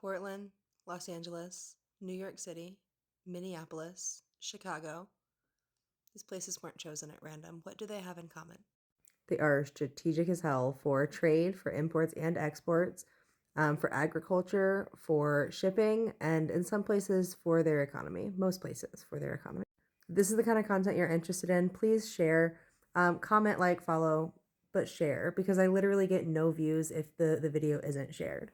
Portland, Los Angeles, New York City, Minneapolis, Chicago. These places weren't chosen at random. What do they have in common? They are strategic as hell for trade, for imports and exports, for agriculture, for shipping, and in some places for their economy. Most places for their economy. If this is the kind of content you're interested in, please share, comment, like, follow, but share because I literally get no views if the video isn't shared.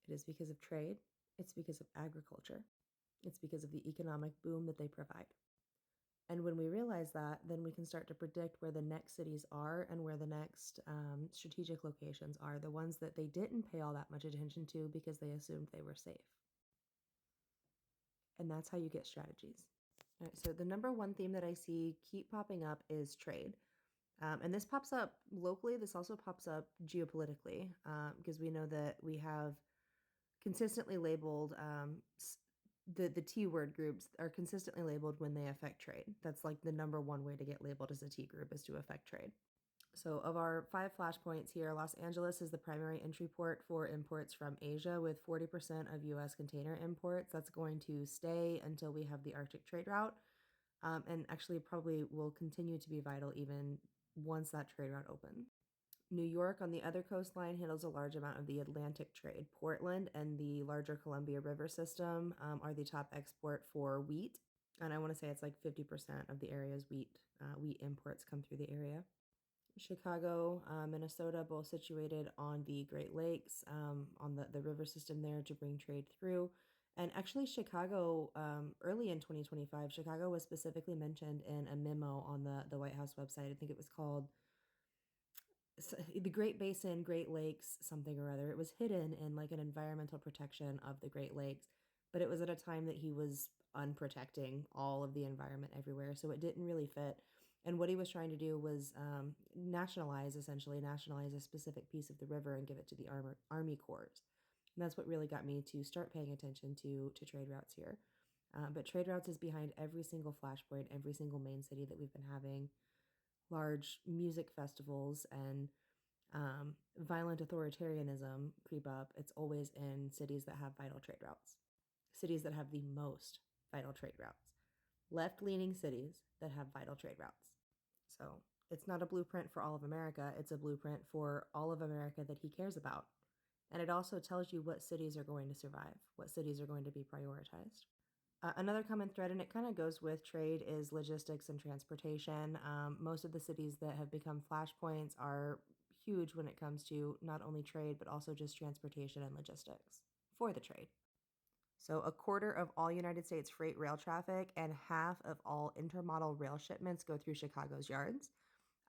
It is because of trade. It's because of agriculture. It's because of the economic boom that they provide. And when we realize that, then we can start to predict where the next cities are and where the next strategic locations are, the ones that they didn't pay all that much attention to because they assumed they were safe. And that's how you get strategies. All right, so the number one theme that I see keep popping up is trade. And this pops up locally. This also pops up geopolitically because we know that we have consistently labeled the T word groups are consistently labeled when they affect trade. That's like the number one way to get labeled as a T group is to affect trade. So, of our 5 flashpoints here, Los Angeles is the primary entry port for imports from Asia with 40% of US container imports. That's going to stay until we have the Arctic trade route. And actually, probably will continue to be vital even once that trade route opens. New York, on the other coastline, handles a large amount of the Atlantic trade. Portland and the larger Columbia River system are the top export for wheat. And I want to say it's like 50% of the area's wheat imports come through the area. Chicago, Minnesota, both situated on the Great Lakes, on the river system there to bring trade through. And actually, Chicago, early in 2025, Chicago was specifically mentioned in a memo on the White House website. I think it was called the Great Basin, Great Lakes, something or other. It was hidden in like an environmental protection of the Great Lakes, but it was at a time that he was unprotecting all of the environment everywhere. So it didn't really fit. And what he was trying to do was essentially nationalize a specific piece of the river and give it to the Army Corps. And that's what really got me to start paying attention to trade routes here. But trade routes is behind every single flashpoint, every single main city that we've been having large music festivals and violent authoritarianism creep up. It's always in cities that have vital trade routes, cities that have the most vital trade routes, left leaning cities that have vital trade routes. So it's not a blueprint for all of America, it's a blueprint for all of America that he cares about. And it also tells you what cities are going to survive, what cities are going to be prioritized. Another common thread, and it kind of goes with trade, is logistics and transportation. Most of the cities that have become flashpoints are huge when it comes to not only trade, but also just transportation and logistics for the trade. So, a quarter of all United States freight rail traffic and half of all intermodal rail shipments go through Chicago's yards.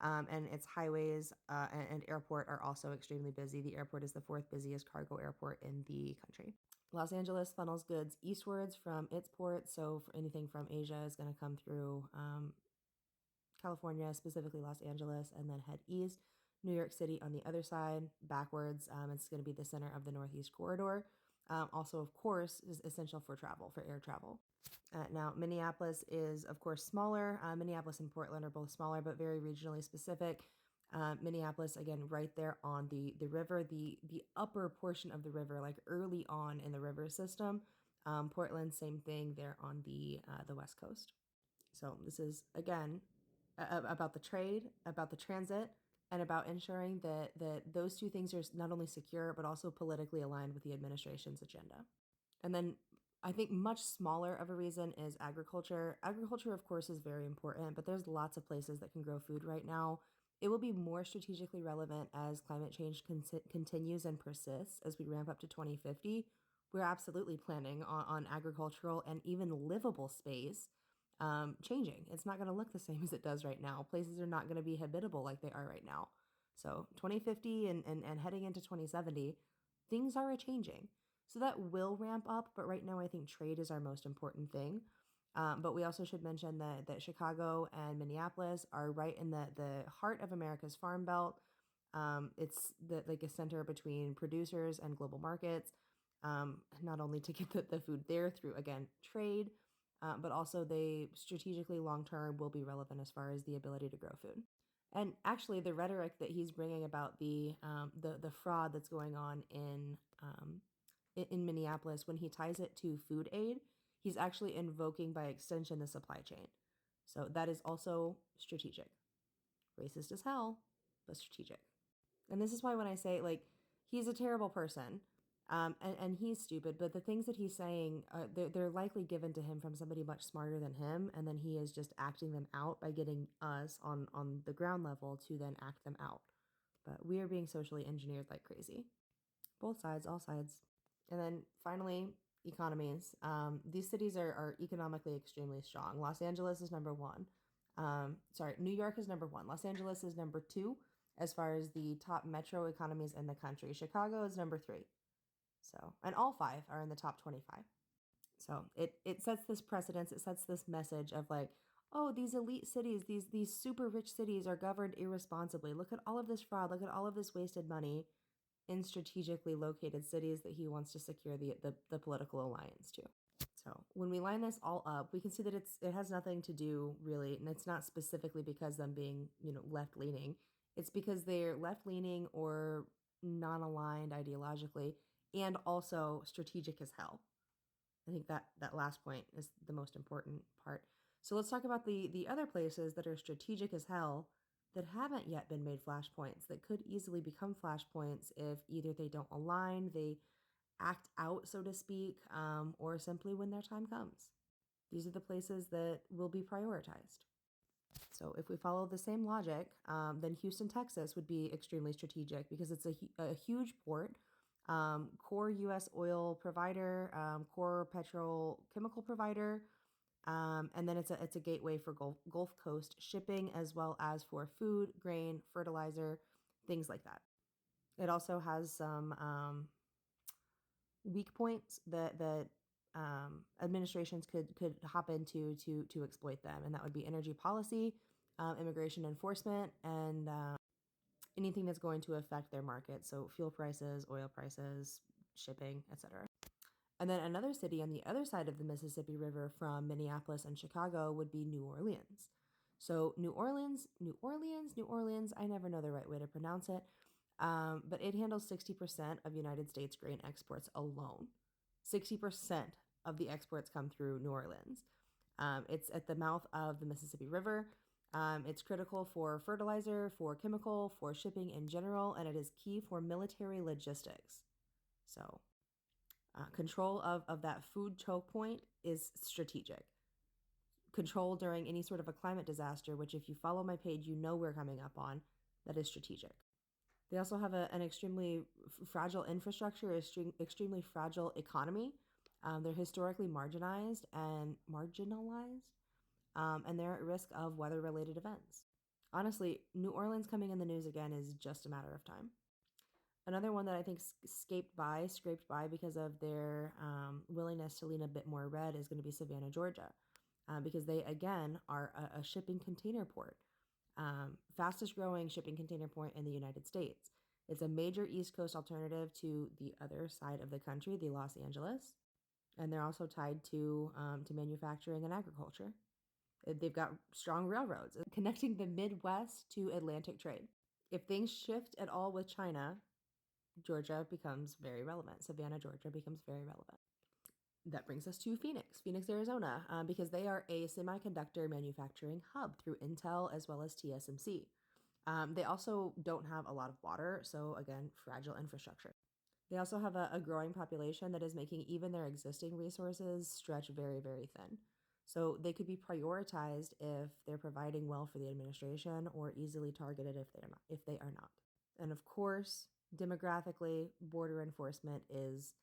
And its highways and airport are also extremely busy. The airport is the fourth busiest cargo airport in the country. Los Angeles funnels goods eastwards from its port, so for anything from Asia is going to come through California, specifically Los Angeles, and then head east. New York City on the other side, backwards. It's going to be the center of the Northeast Corridor. Also, of course, is essential for travel, for air travel. Now, Minneapolis is, of course, smaller. Minneapolis and Portland are both smaller, but very regionally specific. Minneapolis, again, right there on the river, the upper portion of the river, like early on in the river system. Portland, same thing, there on the west coast. So this is again about the trade, about the transit, and about ensuring that those two things are not only secure but also politically aligned with the administration's agenda. And then I think much smaller of a reason is agriculture. Agriculture, of course, is very important, but there's lots of places that can grow food right now. It will be more strategically relevant as climate change continues and persists as we ramp up to 2050. We're absolutely planning on agricultural and even livable space changing. It's not going to look the same as it does right now. Places are not going to be habitable like they are right now. So 2050 and heading into 2070, things are a changing. So that will ramp up, but right now I think trade is our most important thing. But we also should mention that Chicago and Minneapolis are right in the heart of America's farm belt. It's like a center between producers and global markets, not only to get the food there through, again, trade, but also they strategically long term will be relevant as far as the ability to grow food. And actually, the rhetoric that he's bringing about the fraud that's going on in in Minneapolis, when he ties it to food aid, he's actually invoking by extension the supply chain. So that is also strategic. Racist as hell, but strategic. And this is why when I say, like, he's a terrible person, and he's stupid, but the things that he's saying, they're likely given to him from somebody much smarter than him, and then he is just acting them out by getting us on the ground level to then act them out. But we are being socially engineered like crazy. Both sides, all sides. And then finally, economies. These cities are economically extremely strong. Los Angeles is number one. New York is number one. Los Angeles is number two as far as the top metro economies in the country. Chicago is number three. So, and all five are in the top 25. So it sets this precedence. It sets this message of like, oh, these elite cities, these super rich cities are governed irresponsibly. Look at all of this fraud. Look at all of this wasted money in strategically located cities that he wants to secure the political alliance to. So when we line this all up, we can see that it has nothing to do really, and it's not specifically because them being, left leaning. It's because they're left leaning or non-aligned ideologically, and also strategic as hell. I think that last point is the most important part. So let's talk about the other places that are strategic as hell that haven't yet been made flashpoints, that could easily become flashpoints if either they don't align, they act out, so to speak, or simply when their time comes. These are the places that will be prioritized. So if we follow the same logic, then Houston, Texas would be extremely strategic because it's a huge port, core U.S. oil provider, core petrochemical provider, and then it's a gateway for Gulf Coast shipping as well as for food, grain, fertilizer, things like that. It also has some weak points that administrations could hop into to exploit them, and that would be energy policy, immigration enforcement, and anything that's going to affect their market. So fuel prices, oil prices, shipping, etc. And then another city on the other side of the Mississippi River from Minneapolis and Chicago would be New Orleans. So New Orleans, I never know the right way to pronounce it, but it handles 60% of United States grain exports alone. 60% of the exports come through New Orleans. It's at the mouth of the Mississippi River. It's critical for fertilizer, for chemical, for shipping in general, and it is key for military logistics. So control of that food choke point is strategic. Control during any sort of a climate disaster, which if you follow my page, you know we're coming up on, that is strategic. They also have an extremely fragile infrastructure, extremely fragile economy. They're historically marginalized, and they're at risk of weather-related events. Honestly, New Orleans coming in the news again is just a matter of time. Another one that I think scraped by because of their willingness to lean a bit more red is going to be Savannah, Georgia, because they, again, are a shipping container port. Fastest growing shipping container port in the United States. It's a major East Coast alternative to the other side of the country, the Los Angeles, and they're also tied to manufacturing and agriculture. They've got strong railroads connecting the Midwest to Atlantic trade. If things shift at all with China, Georgia becomes very relevant. Savannah, Georgia becomes very relevant. That brings us to Phoenix, Arizona, because they are a semiconductor manufacturing hub through Intel as well as TSMC. They also don't have a lot of water, so again, fragile infrastructure. They also have a growing population that is making even their existing resources stretch very, very thin. So they could be prioritized if they're providing well for the administration, or easily targeted if they are not. And of course, demographically, border enforcement is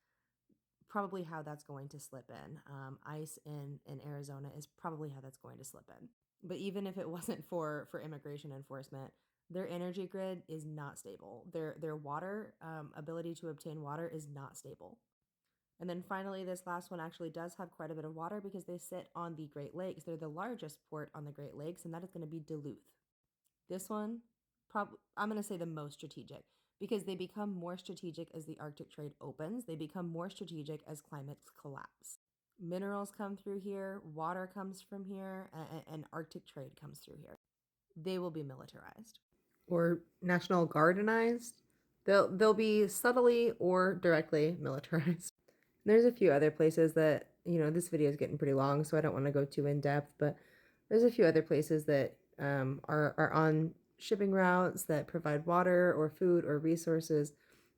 probably how that's going to slip in. ICE in Arizona is probably how that's going to slip in. But even if it wasn't for immigration enforcement, their energy grid is not stable. Their water, ability to obtain water is not stable. And then finally, this last one actually does have quite a bit of water because they sit on the Great Lakes. They're the largest port on the Great Lakes, and that is going to be Duluth. This one, I'm going to say the most strategic, because they become more strategic as the Arctic trade opens. They become more strategic as climates collapse. Minerals come through here, water comes from here, and Arctic trade comes through here. They will be militarized. Or National Guardized. They'll be subtly or directly militarized. There's a few other places that, this video is getting pretty long, so I don't want to go too in depth, but there's a few other places that are on shipping routes that provide water or food or resources.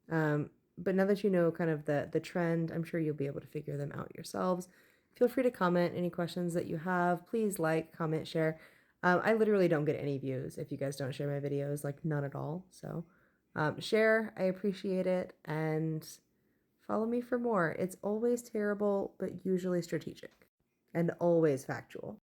But now that you know kind of the trend, I'm sure you'll be able to figure them out yourselves. Feel free to comment any questions that you have. Please like, comment, share. I literally don't get any views if you guys don't share my videos, like none at all. So share, I appreciate it, and follow me for more. It's always terrible, but usually strategic and always factual.